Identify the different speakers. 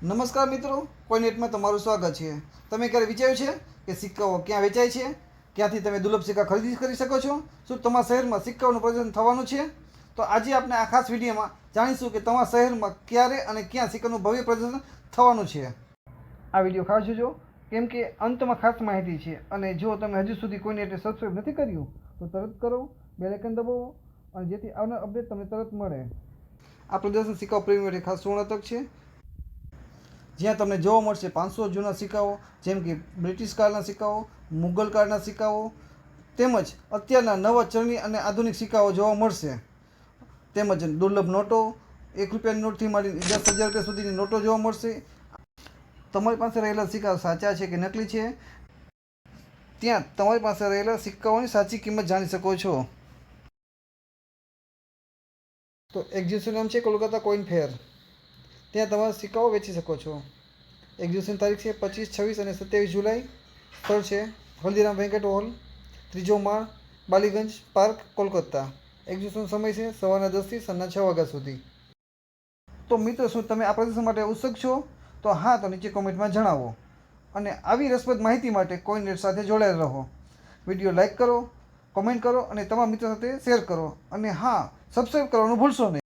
Speaker 1: નમસ્કાર મિત્રો, કોઈનેટમાં તમારું સ્વાગત છે। તમે ક્યારે વિચાર્યું છે કે સિક્કાઓ ક્યાં વેચાય છે, ક્યાંથી તમે દુર્લભ સિક્કા ખરીદી કરી શકો છો? શું તમારા શહેરમાં સિક્કાઓનું પ્રદર્શન થવાનું છે? તો આજે આપણે આ ખાસ વિડીયોમાં જાણીશું કે તમારા શહેરમાં ક્યારે અને ક્યાં સિક્કાનું ભવ્ય પ્રદર્શન થવાનું છે। આ વિડીયો ખાસ જોજો, કેમ કે અંતમાં ખાસ માહિતી છે। અને જો તમે હજુ સુધી કોઈનેટને સબસ્ક્રાઈબ નથી કર્યું તો તરત કરો, બેલ આઇકન દબાવો, અને જેથી આવનાર અપડેટ તમને તરત મળે। આ પ્રદર્શન સિક્કાઓ પ્રેમી માટે ખાસ સુવર્ણ તક છે, જ્યાં તમને જોવા મળશે 500 જૂના સિક્કાઓ, જેમ કે બ્રિટિશ કાળના સિક્કાઓ, મુગલ કાળના સિક્કાઓ, તેમજ અત્યારના નવા ચલણી અને આધુનિક સિક્કાઓ જોવા મળશે। તેમજ દુર્લભ નોટો, 1 રૂપિયાની નોટથી માંડીને 10,000 રૂપિયા સુધીની નોટો જોવા મળશે। તમારી પાસે રહેલા સિક્કા સાચા છે કે નકલી છે, ત્યાં તમારી પાસે રહેલા સિક્કાઓની સાચી કિંમત જાણી શકો છો। તો એક્ઝિબિશનનું નામ છે કોલકાતા કોઈન ફેર, ત્યાં તમારા સિક્કાઓ વેચી શકો છો। એક્ઝિબિશન તારીખ છે 25, 26 અને 27 જુલાઈ। સ્થળ છે હલ્દીરામ વેંકટ હોલ, 3જો માળ, બાલીગંજ પાર્ક, કોલકાતા। એક્ઝિબિશન સમય છે સવારના 10 થી સાંજના 6 વાગ્યા સુધી। તો મિત્રો, શું તમે આ પ્રદર્શન માટે ઉત્સુક છો? તો હા, તો નીચે કોમેન્ટમાં જણાવો। અને આવી રસપ્રદ માહિતી માટે કોઈનેટ સાથે જોડાયેલા રહો। વિડીયો લાઇક કરો, કોમેન્ટ કરો અને તમારા મિત્રો સાથે શેર કરો। અને હા, સબસ્ક્રાઈબ કરવાનું ભૂલશો નહીં।